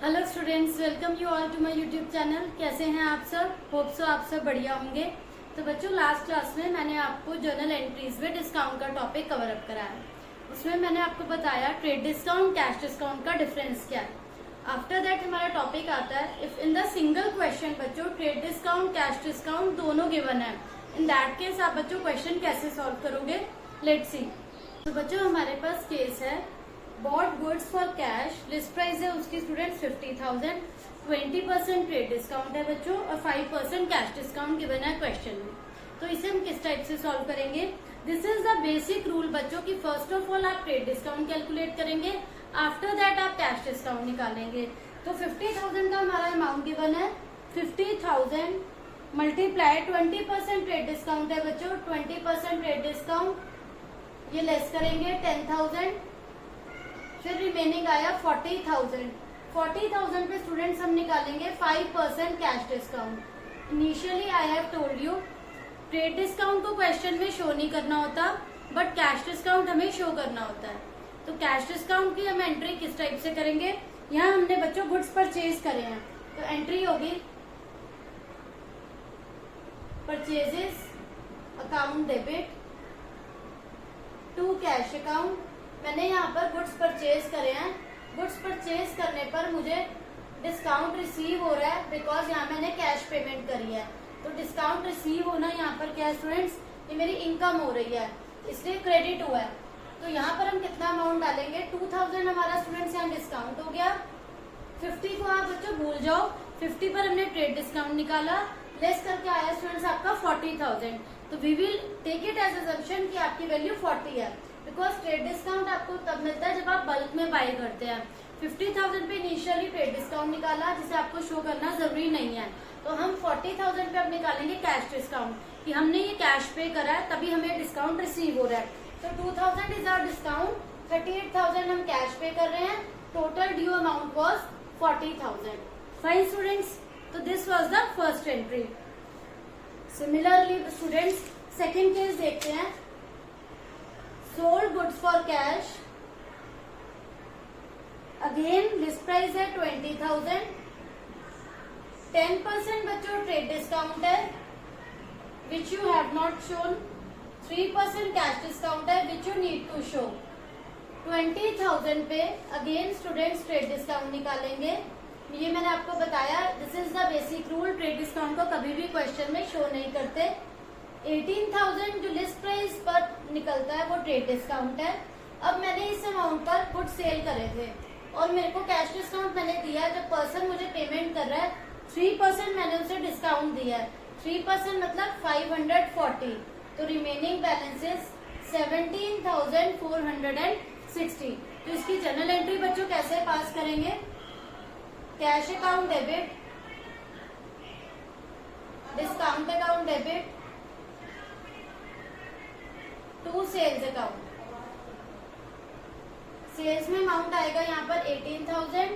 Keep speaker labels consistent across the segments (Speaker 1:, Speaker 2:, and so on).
Speaker 1: Hello students, welcome you all to my YouTube channel. कैसे हैं आप सब? होप सो आप सब बढ़िया होंगे। तो बच्चों, लास्ट क्लास में मैंने आपको जर्नल एंट्रीज में डिस्काउंट का टॉपिक कवर अप कराया। उसमें मैंने आपको बताया ट्रेड डिस्काउंट, कैश डिस्काउंट का डिफरेंस क्या है। आफ्टर दैट हमारा टॉपिक आता है if in the single question बच्चों ट्रेड डिस्काउंट, कैश डिस्काउंट दोनों गिवन है, इन दैट केस आप बच्चों क्वेश्चन कैसे सॉल्व करोगे, लेट्स सी। तो बच्चों हमारे पास केस है bought goods for cash, list price है उसकी स्टूडेंट्स 50,000, 20% ट्रेड डिस्काउंट है बच्चों और 5% कैश डिस्काउंट गिवन है क्वेश्चन में। तो इसे हम किस टाइप से सॉल्व करेंगे? This is the basic rule बच्चों की फर्स्ट ऑफ ऑल आप ट्रेड डिस्काउंट कैलकुलेट करेंगे, आफ्टर दैट आप कैश डिस्काउंट निकालेंगे। तो 50,000 का हमारा अमाउंट गिवन है, 50,000 मल्टीप्लाई 20% ट्रेड डिस्काउंट है बच्चों, 20% ट्रेड डिस्काउंट ये लेस करेंगे 10,000, फिर रिमेनिंग आया 40,000। 40,000 पे स्टूडेंट्स हम निकालेंगे 5% cash discount. Initially I have told you trade discount को क्वेश्चन में शो नहीं करना होता, बट कैश डिस्काउंट हमें शो करना होता है। तो कैश डिस्काउंट की हम एंट्री किस टाइप से करेंगे? यहाँ हमने बच्चों गुड्स परचेज करे हैं, तो एंट्री होगी purchases account debit to cash account. मैंने यहाँ पर गुड्स परचेज करे हैं, गुड्स परचेज करने पर मुझे डिस्काउंट रिसीव हो रहा है बिकॉज यहाँ मैंने कैश पेमेंट करी है। तो डिस्काउंट रिसीव होना यहाँ पर क्या है स्टूडेंट्स? ये मेरी इनकम हो रही है, इसलिए क्रेडिट हुआ है। तो यहाँ पर हम कितना अमाउंट डालेंगे? 2,000 हमारा स्टूडेंट्स यहाँ डिस्काउंट हो गया। 50 को आप बच्चों भूल जाओ, 50 पर हमने ट्रेड डिस्काउंट निकाला, लेस करके आया स्टूडेंट्स आपका 40,000। तो we will take it as assumption कि आपकी वैल्यू 40 है, बिकॉज ट्रेड डिस्काउंट आपको तब मिलता है जब आप बल्क में बाय करते हैं। 50,000 पे इनिशियली ट्रेड डिस्काउंट निकाला जिसे आपको शो करना जरूरी नहीं है। तो हम 40,000 पे अब निकालेंगे कैश डिस्काउंट कि हमने ये कैश पे करा है तभी हमें डिस्काउंट रिसीव हो रहा है। तो 2,000 इज आवर डिस्काउंट, 38,000 हम कैश पे कर रहे हैं, total due amount was 40,000। Fine students, तो this was the first entry. Similarly students second case देखते हैं। Sold goods for cash, again list price है 20,000, 10% बच्चों ट्रेड डिस्काउंट है which you have not shown, 3% cash discount है which you need to show. 20,000 पे again students trade discount निकालेंगे। ये मैंने आपको बताया this is the basic rule, trade discount को कभी भी क्वेश्चन में शो नहीं करते। 18,000 जो लिस्ट प्राइस पर निकलता है वो ट्रेड डिस्काउंट है। अब मैंने इस अमाउंट पर गुड सेल करे थे और मेरे को कैश डिस्काउंट मैंने दिया है। जब पर्सन मुझे पेमेंट कर रहा है 3% मैंने उसे डिस्काउंट दिया है, 3% मतलब 540। तो रिमेनिंग बैलेंस इज 17,460। तो इसकी जर्नल एंट्री बच्चों कैसे पास करेंगे? Cash account debit, discount account debit to sales account. Sales में अमाउंट आएगा यहाँ पर 18,000,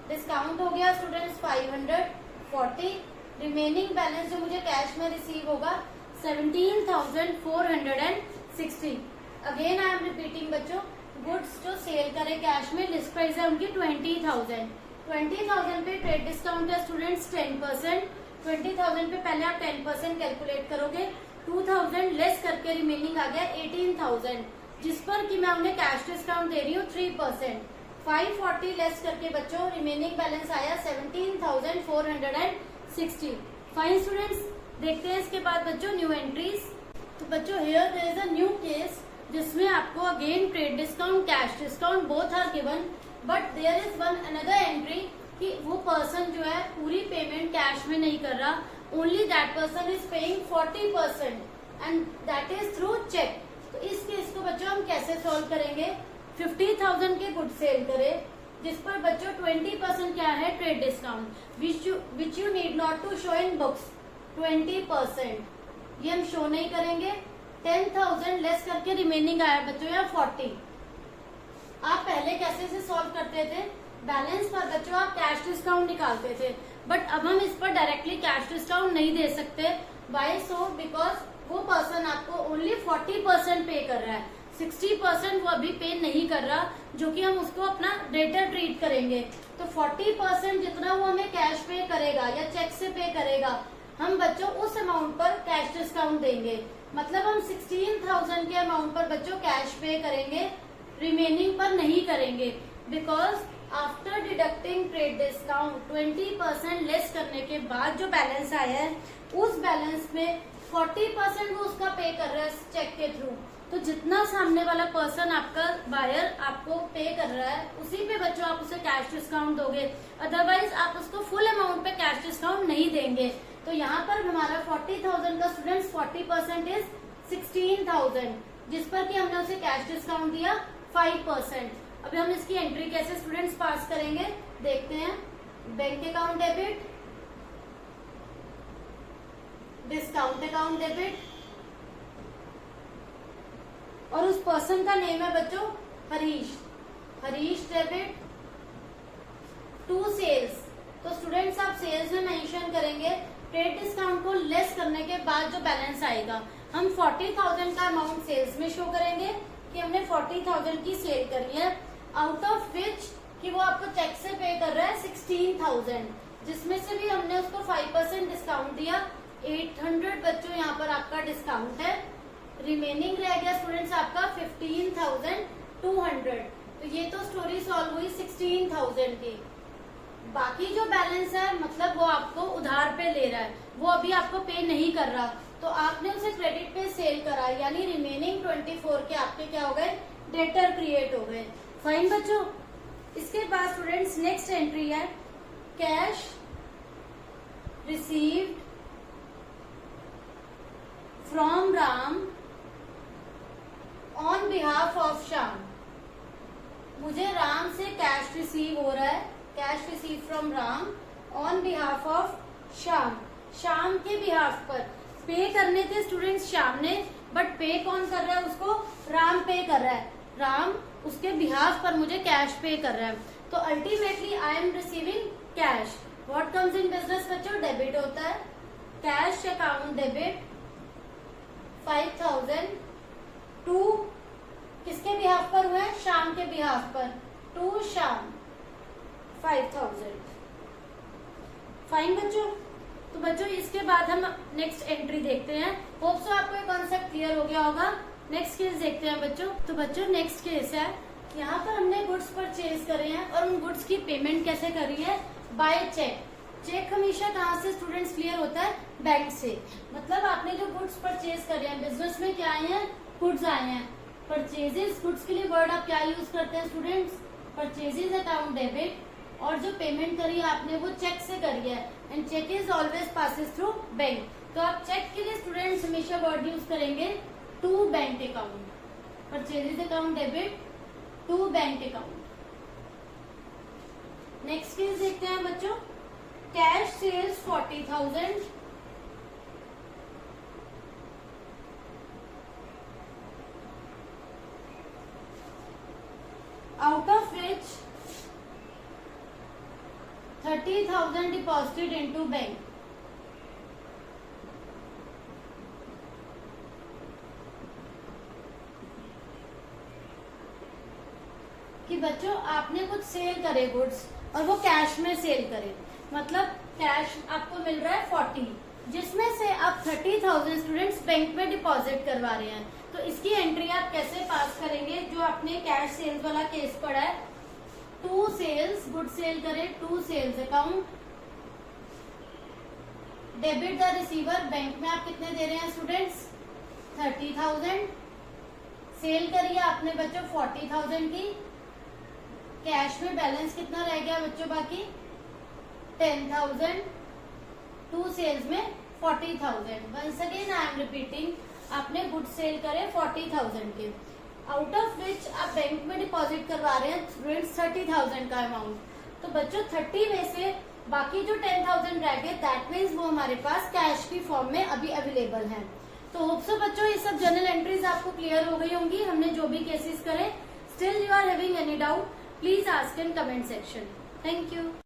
Speaker 1: डिस्काउंट हो गया स्टूडेंट्स 540, रिमेनिंग बैलेंस जो मुझे कैश में रिसीव होगा 17,460। अगेन आई एम रिपीटिंग बच्चों, गुड्स जो सेल करे कैश में लिस्ट प्राइस है उनकी 20,000। 20,000 पे ट्रेड डिस्काउंट है स्टूडेंट्स 10%। 20,000 पे पहले आप 10% कैलकुलेट करोगे, 2,000 लेस करके रिमेनिंग आ गया 18,000, जिस पर कि मैं उन्हें कैश डिस्काउंट दे रही हूँ 3%। 540 लेस करके बच्चों रिमेनिंग बैलेंस आया 17,460। फाइन स्टूडेंट्स, देखते हैं इसके बाद बच्चों न्यू एंट्रीज। तो बच्चों here there is a new case जिसमें आपको again trade discount, cash discount both are given, but there is one another entry कि वो पर्सन जो है पूरी पेमेंट कैश में नहीं कर रहा, only that person is paying 40% and that is through cheque. तो इस केस को बच्चों हम कैसे सॉल्व करेंगे? 50,000 के गुड सेल करे जिस पर बच्चों 20% क्या है? Trade discount which you need not to show in books, 20% ये हम शो नहीं करेंगे। 10,000 लेस करके रिमेनिंग आया बच्चों या 40। आप पहले कैसे से सॉल्व करते थे? बैलेंस पर बच्चों आप कैश डिस्काउंट निकालते थे, बट अब हम इस पर डायरेक्टली कैश डिस्काउंट नहीं दे सकते। Why so? बिकॉज वो पर्सन आपको ओनली 40% पे कर रहा है, 60% वो अभी पे नहीं कर रहा, जो कि हम उसको अपना डेटर ट्रीट करेंगे। तो 40% जितना वो हमें कैश पे करेगा या चेक से पे करेगा, हम बच्चों उस अमाउंट पर कैश डिस्काउंट देंगे। मतलब हम 16,000 के अमाउंट पर बच्चों कैश पे करेंगे, रिमेनिंग पर नहीं करेंगे। Because after deducting trade discount 20% less करने के बाद जो बैलेंस आया है, उस बैलेंस में 40% वो उसका पे कर रहा है चेक के थ्रू। तो जितना सामने वाला पर्सन आपका बायर आपको पे कर रहा है, उसी पे बच्चों आप उसे कैश डिस्काउंट दोगे। अदरवाइज आप उसको फुल अमाउंट पे कैश डिस्काउंट नहीं देंगे। तो यहाँ पर हमारा 40,000 का स्टूडेंट्स 40% इज 16,000, जिस पर कि हमने उसे कैश डिस्काउंट दिया 5%। अभी हम इसकी एंट्री कैसे स्टूडेंट्स पास करेंगे देखते हैं। Bank account debit, discount account debit, और उस पर्सन का नेम है बच्चों Harish. Harish debit to sales. तो स्टूडेंट्स आप सेल्स में मेंशन करेंगे ट्रेड डिस्काउंट को लेस करने के बाद जो बैलेंस आएगा। हम 40,000 का अमाउंट सेल्स में शो करेंगे कि हमने 40,000 की सेल करी है, आउट ऑफ विच कि वो आपको चेक से पे कर रहा है 16,000, जिसमें से भी हमने उसको 5% डिस्काउंट दिया। 800 बच्चों यहाँ पर आपका डिस्काउंट है। रिमेनिंग रह गया स्टूडेंट्स आपका 15,200। तो ये तो स्टोरी सॉल्व हुई 16,000 की। बाकी जो बैलेंस है मतलब वो आपको उधार पे ले रहा है, वो अभी आपको पे नहीं कर रहा, तो आपने उसे क्रेडिट पे सेल करा, यानी रिमेनिंग 24 के आपके क्या हो गए, डेटर क्रिएट हो गए। फाइन बच्चों। इसके बाद स्टूडेंट्स नेक्स्ट एंट्री है cash received from Ram on behalf of Shyam. मुझे राम से कैश रिसीव हो रहा है, cash receive from Ram on behalf of Shyam. Shyam के बिहाफ पर पे करने थे स्टूडेंट्स श्याम ने, बट पे कौन कर रहा है उसको, राम पे कर रहा है। राम उसके बिहाफ पर मुझे कैश पे कर रहा है। तो ultimately I am receiving cash. What comes in business बच्चों, डेबिट होता है। कैश अकाउंट डेबिट 5,000 टू किसके बिहाफ पर हुआ है, श्याम के बिहाफ पर, टू श्याम 5,000। फाइन बच्चों। तो बच्चों इसके बाद हम नेक्स्ट एंट्री देखते हैं। होप सो आपको ये कॉन्सेप्ट क्लियर हो गया होगा। नेक्स्ट केस देखते हैं बच्चों। तो बच्चों नेक्स्ट केस है, यहाँ पर हमने गुड्स परचेज करे हैं और उन गुड्स की पेमेंट कैसे करी है, बाय चेक। चेक हमेशा कहाँ से स्टूडेंट्स क्लियर होता है, बैंक से। मतलब आपने जो गुड्स परचेज करे हैं, बिजनेस में क्या आए हैं, गुड्स आए हैं। परचेजेस, गुड्स के लिए वर्ड आप क्या यूज करते हैं स्टूडेंट्स, परचेजेस अकाउंट डेबिट, और जो पेमेंट करी है आपने वो चेक से करी है, and cheque is always passes through bank. तो आप चेक के लिए स्टूडेंट्स हमेशा वर्ड यूज करेंगे to bank account, purchases account debit to bank account. Next case देखते हैं बच्चों, cash sales 40,000, out of which 30,000 deposited into bank। कि बच्चों आपने कुछ सेल करे गुड्स और वो कैश में सेल करे, मतलब कैश आपको मिल रहा है 40, जिसमें से आप 30,000 स्टूडेंट्स बैंक में डिपॉजिट करवा रहे हैं। तो इसकी एंट्री आप कैसे पास करेंगे, जो आपने कैश सेल्स वाला केस पढ़ा है, टू सेल्स, गुड सेल करे to sales account, debit the receiver, bank में आप कितने दे रहे हैं स्टूडेंट्स 30,000, सेल करिए आपने बच्चों 40,000 की, कैश में बैलेंस कितना रह गया बच्चों बाकी 10,000, टू सेल्स में 40,000। Once again I am repeating, आपने गुड सेल करे 40,000 के, आउट ऑफ विच आप बैंक में डिपॉजिट करवा रहे हैं स्टूडेंट्स 30,000 का अमाउंट। तो बच्चों 30 में से बाकी जो 10,000 रह गए, दैट मीन्स वो हमारे पास कैश की फॉर्म में अभी अवेलेबल है। तो होप सो बच्चों ये सब जर्नल एंट्रीज आपको क्लियर हो गई होंगी, हमने जो भी केसेस करे। Still you are having any doubt, please ask in comment section. Thank you.